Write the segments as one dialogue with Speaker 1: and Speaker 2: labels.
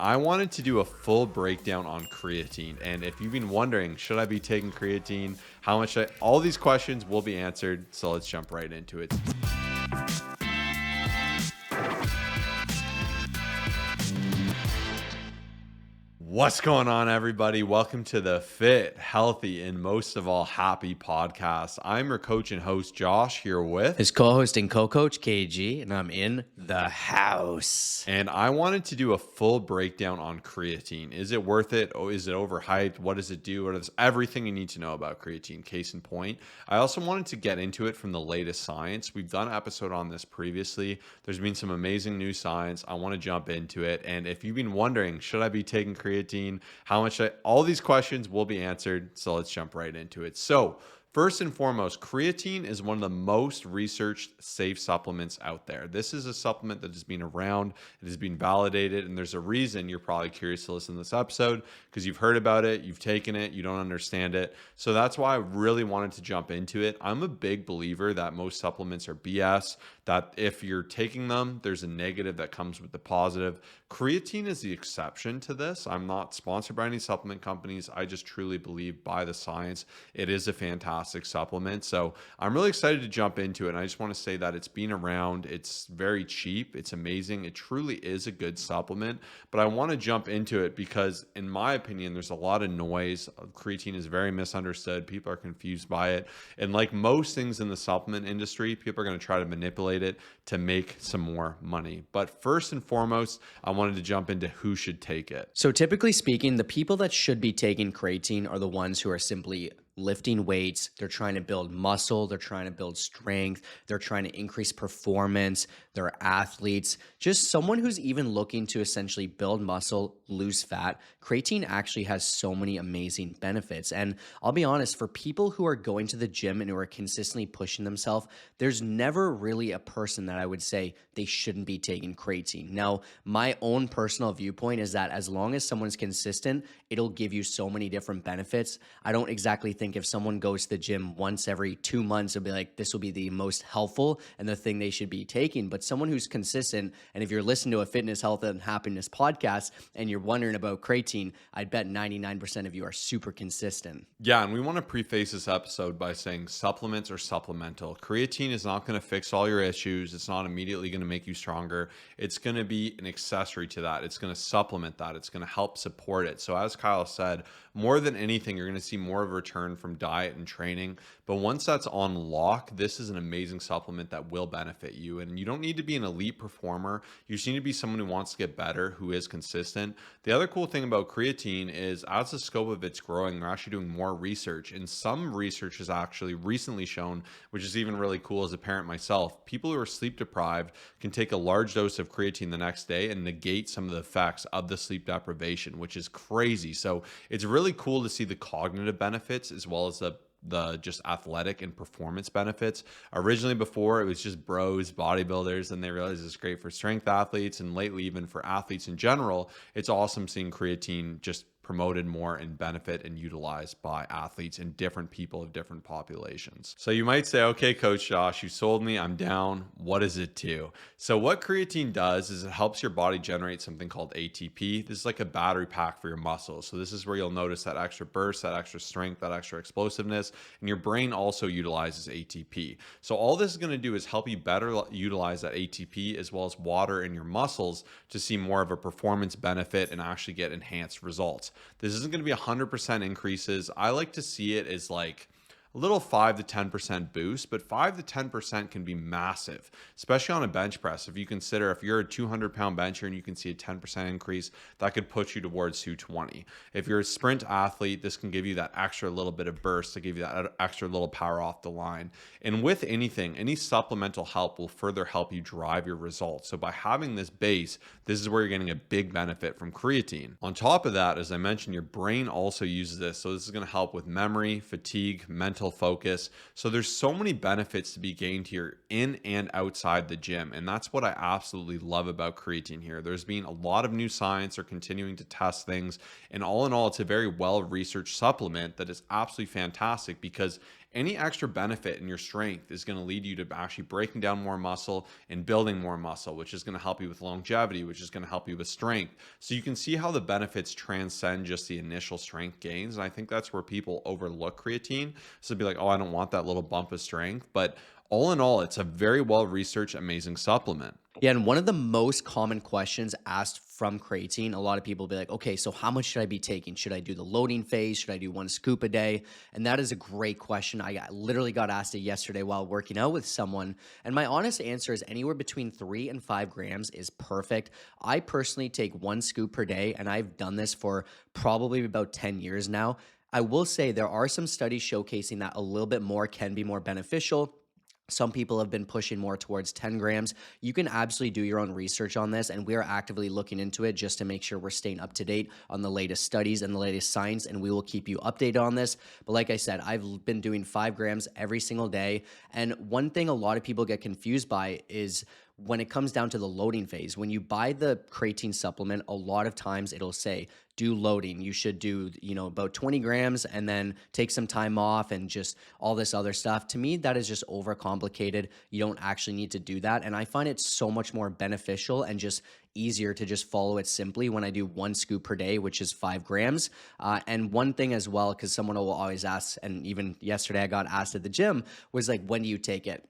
Speaker 1: I wanted to do a full breakdown on creatine. And if you've been wondering, should I be taking creatine? How much? All these questions will be answered. So let's jump right into it. What's going on, everybody? Welcome to the Fit, Healthy, and most of all, Happy podcast. I'm your coach and host, Josh, here with
Speaker 2: his co-host and co-coach, KG, and I'm in the house.
Speaker 1: And I wanted to do a full breakdown on creatine. Is it worth it? Or is it overhyped? What does it do? What is everything you need to know about creatine? Case in point. I also wanted to get into it from the latest science. We've done an episode on this previously. There's been some amazing new science. I want to jump into it. And if you've been wondering, should I be taking creatine? How much? All these questions will be answered. So let's jump right into it. So first and foremost, creatine is one of the most researched safe supplements out there. This is a supplement that has been around, it has been validated, and there's a reason you're probably curious to listen to this episode because you've heard about it, you've taken it, you don't understand it. So that's why I really wanted to jump into it. I'm a big believer that most supplements are BS, that if you're taking them, there's a negative that comes with the positive. Creatine is the exception to this. I'm not sponsored by any supplement companies. I just truly believe by the science, it is a fantastic supplement. So I'm really excited to jump into it. And I just want to say that it's been around. It's very cheap. It's amazing. It truly is a good supplement. But I want to jump into it because, in my opinion, there's a lot of noise. Creatine is very misunderstood. People are confused by it. And like most things in the supplement industry, people are going to try to manipulate it to make some more money. But first and foremost, I wanted to jump into who should take it.
Speaker 2: So typically speaking, the people that should be taking creatine are the ones who are simply lifting weights. They're trying to build muscle. They're trying to build strength. They're trying to increase performance. They're athletes. Just someone who's even looking to essentially build muscle, lose fat. Creatine actually has so many amazing benefits. And I'll be honest, for people who are going to the gym and who are consistently pushing themselves, there's never really a person that I would say they shouldn't be taking creatine. Now, my own personal viewpoint is that as long as someone's consistent, it'll give you so many different benefits. I don't exactly think if someone goes to the gym once every 2 months, it'll be like, this will be the most helpful and the thing they should be taking. But someone who's consistent, and if you're listening to a fitness, health, and happiness podcast and you're wondering about creatine, I'd bet 99% of you are super consistent.
Speaker 1: Yeah, and we want to preface this episode by saying supplements are supplemental. Creatine is not going to fix all your issues. It's not immediately going to make you stronger. It's going to be an accessory to that. It's going to supplement that. It's going to help support it. So as Kyle said, more than anything, you're going to see more of a return from diet and training. But once that's on lock, this is an amazing supplement that will benefit you. And you don't need to be an elite performer. You just need to be someone who wants to get better, who is consistent. The other cool thing about creatine is as the scope of it's growing, they're actually doing more research. And some research has actually recently shown, which is even really cool as a parent myself, people who are sleep deprived can take a large dose of creatine the next day and negate some of the effects of the sleep deprivation, which is crazy. So it's really cool to see the cognitive benefits as well as the just athletic and performance benefits. Originally, before, it was just bros, bodybuilders, and they realized it's great for strength athletes, and lately even for athletes in general. It's awesome seeing creatine just promoted more and benefit and utilized by athletes and different people of different populations. So you might say, okay, Coach Josh, you sold me, I'm down. What does it do? So what creatine does is it helps your body generate something called ATP. This is like a battery pack for your muscles. So this is where you'll notice that extra burst, that extra strength, that extra explosiveness, and your brain also utilizes ATP. So all this is going to do is help you better utilize that ATP as well as water in your muscles to see more of a performance benefit and actually get enhanced results. This isn't going to be 100% increases. I like to see it as like a little 5 to 10% boost, but 5 to 10% can be massive, especially on a bench press. If you consider if you're a 200-pound bencher and you can see a 10% increase, that could put you towards 220. If you're a sprint athlete, this can give you that extra little bit of burst to give you that extra little power off the line. And with anything, any supplemental help will further help you drive your results. So by having this base, this is where you're getting a big benefit from creatine. On top of that, as I mentioned, your brain also uses this. So this is going to help with memory, fatigue, mental focus. So there's so many benefits to be gained here in and outside the gym. And that's what I absolutely love about creatine here. There's been a lot of new science. They're continuing to test things. And all in all, it's a very well-researched supplement that is absolutely fantastic because any extra benefit in your strength is going to lead you to actually breaking down more muscle and building more muscle, which is going to help you with longevity, which is going to help you with strength. So you can see how the benefits transcend just the initial strength gains. And I think that's where people overlook creatine. So be like, oh, I don't want that little bump of strength. But all in all, it's a very well researched, amazing supplement.
Speaker 2: Yeah, and one of the most common questions asked from creatine, a lot of people will be like, okay, so how much should I be taking? Should I do the loading phase? Should I do 1 scoop a day? And that is a great question. Literally got asked it yesterday while working out with someone. And my honest answer is anywhere between 3 and 5 grams is perfect. I personally take 1 scoop per day, and I've done this for probably about 10 years now. I will say there are some studies showcasing that a little bit more can be more beneficial. Some people have been pushing more towards 10 grams. You can absolutely do your own research on this, and we are actively looking into it just to make sure we're staying up to date on the latest studies and the latest science, and we will keep you updated on this. But like I said, I've been doing 5 grams every single day, and one thing a lot of people get confused by is when it comes down to the loading phase. When you buy the creatine supplement, a lot of times it'll say, do loading. You should do, about 20 grams and then take some time off and just all this other stuff. To me, that is just overcomplicated. You don't actually need to do that. And I find it so much more beneficial and just easier to just follow it simply when I do 1 scoop per day, which is 5 grams. And one thing as well, because someone will always ask, and even yesterday I got asked at the gym, was like, when do you take it?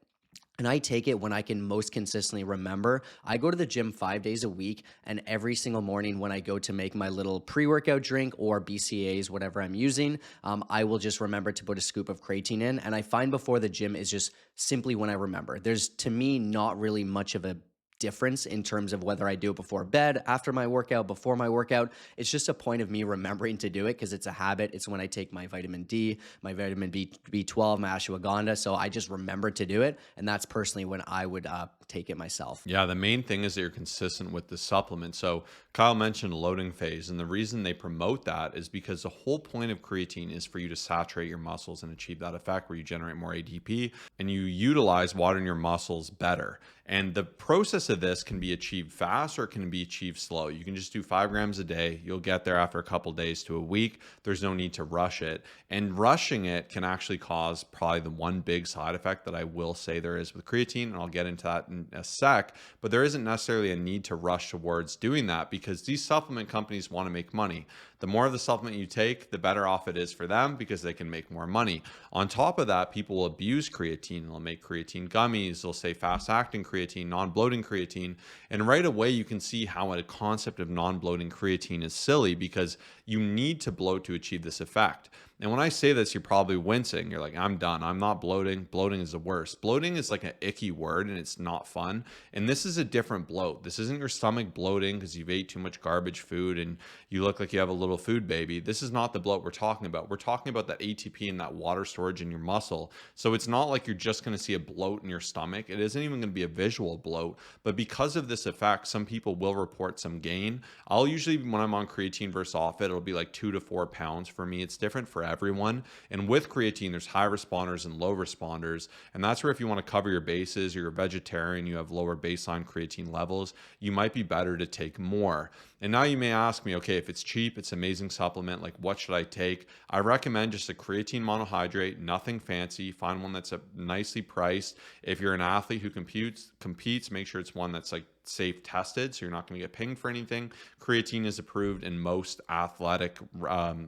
Speaker 2: And I take it when I can most consistently remember. I go to the gym 5 days a week, and every single morning when I go to make my little pre-workout drink or BCAAs, whatever I'm using, I will just remember to put a scoop of creatine in. And I find before the gym is just simply when I remember. There's, to me, not really much of a difference in terms of whether I do it before bed, after my workout, before my workout. It's just a point of me remembering to do it because it's a habit. It's when I take my vitamin D, my vitamin B12, my ashwagandha. So I just remember to do it. And that's personally when I would take it myself.
Speaker 1: Yeah, the main thing is that you're consistent with the supplement. So Kyle mentioned loading phase, and the reason they promote that is because the whole point of creatine is for you to saturate your muscles and achieve that effect where you generate more ATP and you utilize water in your muscles better. And the process of this can be achieved fast or it can be achieved slow. You can just do 5 grams a day. You'll get there after a couple days to a week. There's no need to rush it. And rushing it can actually cause probably the one big side effect that I will say there is with creatine, and I'll get into that in a sec. But there isn't necessarily a need to rush towards doing that because these supplement companies want to make money. The more of the supplement you take, the better off it is for them because they can make more money. On top of that, people will abuse creatine. They'll make creatine gummies. They'll say fast-acting creatine, non-bloating creatine. And right away, you can see how a concept of non-bloating creatine is silly because you need to bloat to achieve this effect. And when I say this, you're probably wincing. You're like, I'm done. I'm not bloating. Bloating is the worst. Bloating is like an icky word and it's not fun. And this is a different bloat. This isn't your stomach bloating because you've ate too much garbage food and you look like you have a little food baby. This is not the bloat we're talking about. We're talking about that ATP and that water storage in your muscle. So it's not like you're just going to see a bloat in your stomach. It isn't even going to be a visual bloat. But because of this effect, some people will report some gain. I'll usually, when I'm on creatine versus off it, it'll be like 2 to 4 pounds for me. It's different for everyone. And with creatine, there's high responders and low responders. And that's where if you want to cover your bases or you're a vegetarian, you have lower baseline creatine levels, you might be better to take more. And now you may ask me, okay, if it's cheap, it's an amazing supplement, like what should I take? I recommend just a creatine monohydrate, nothing fancy. Find one that's nicely priced. If you're an athlete who competes, make sure it's one that's like safe tested, so you're not going to get pinged for anything. Creatine is approved in most athletic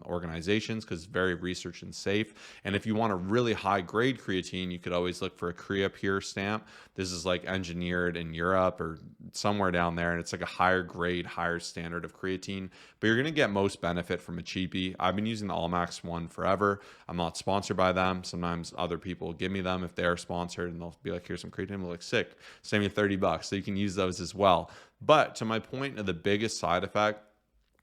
Speaker 1: organizations because it's very research and safe. And if you want a really high grade creatine, you could always look for a Creapure stamp. This is like engineered in Europe or somewhere down there, and it's like a higher grade, higher standard of creatine. But you're going to get most benefit from a cheapie. I've been using the Allmax one forever. I'm not sponsored by them. Sometimes other people will give me them if they're sponsored, and they'll be like, "Here's some creatine." I'm like, "Sick." Save me $30, so you can use those as well. But to my point of the biggest side effect,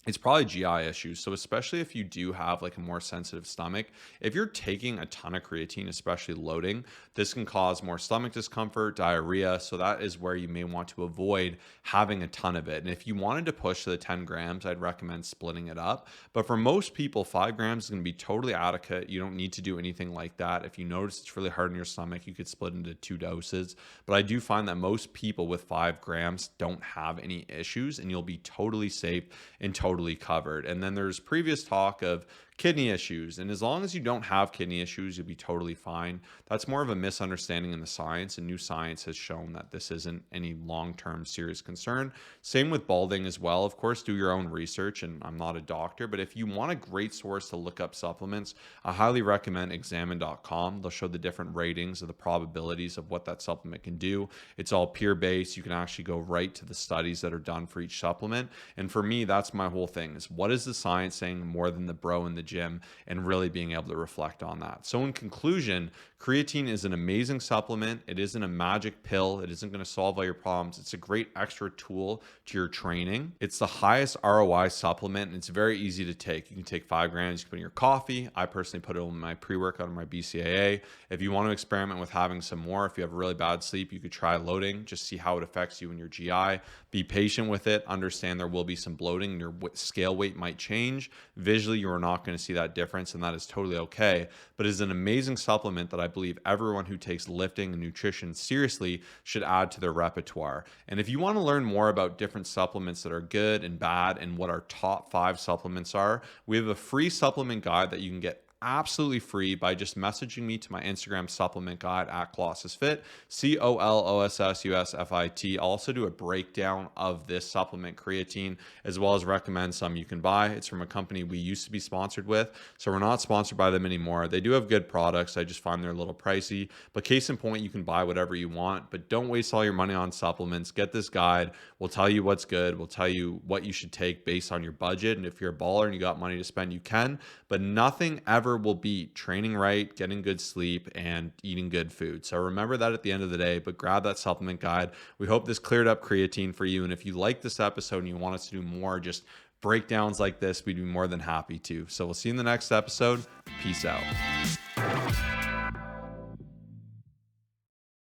Speaker 1: it's probably GI issues. So especially if you do have like a more sensitive stomach, if you're taking a ton of creatine, especially loading, this can cause more stomach discomfort, diarrhea. So that is where you may want to avoid having a ton of it. And if you wanted to push to the 10 grams, I'd recommend splitting it up. But for most people, 5 grams is going to be totally adequate. You don't need to do anything like that. If you notice it's really hard in your stomach, you could split into 2 doses. But I do find that most people with 5 grams don't have any issues and you'll be totally safe and totally covered. And then there's previous talk of kidney issues. And as long as you don't have kidney issues, you'll be totally fine. That's more of a misunderstanding in the science, and new science has shown that this isn't any long-term serious concern. Same with balding as well. Of course, do your own research, and I'm not a doctor, but if you want a great source to look up supplements, I highly recommend examine.com. They'll show the different ratings of the probabilities of what that supplement can do. It's all peer-based. You can actually go right to the studies that are done for each supplement. And for me, that's my whole thing, is what is the science saying more than the bro in the gym, and really being able to reflect on that. So in conclusion, creatine is an amazing supplement. It isn't a magic pill. It isn't going to solve all your problems. It's a great extra tool to your training. It's the highest ROI supplement, and it's very easy to take. You can take 5 grams, you can put in your coffee. I personally put it in my pre-workout and my BCAA. If you want to experiment with having some more, if you have really bad sleep, you could try loading, just see how it affects you and your GI. Be patient with it. Understand there will be some bloating. Your scale weight might change. Visually, you are not going to see that difference, and that is totally okay. But it's an amazing supplement that I believe everyone who takes lifting and nutrition seriously should add to their repertoire. And if you want to learn more about different supplements that are good and bad and what our top 5 supplements are, we have a free supplement guide that you can get absolutely free by just messaging me to my Instagram supplement guide at ColossusFit, COLOSSUSFIT. I'll also do a breakdown of this supplement creatine, as well as recommend some you can buy. It's from a company we used to be sponsored with, so we're not sponsored by them anymore. They do have good products. I just find they're a little pricey, but case in point, you can buy whatever you want, but don't waste all your money on supplements. Get this guide. We'll tell you what's good. We'll tell you what you should take based on your budget. And if you're a baller and you got money to spend, you can, but nothing ever will beat training right, getting good sleep, and eating good food. So remember that at the end of the day, but grab that supplement guide. We hope this cleared up creatine for you. And if you like this episode and you want us to do more just breakdowns like this, we'd be more than happy to. So we'll see you in the next episode. Peace out.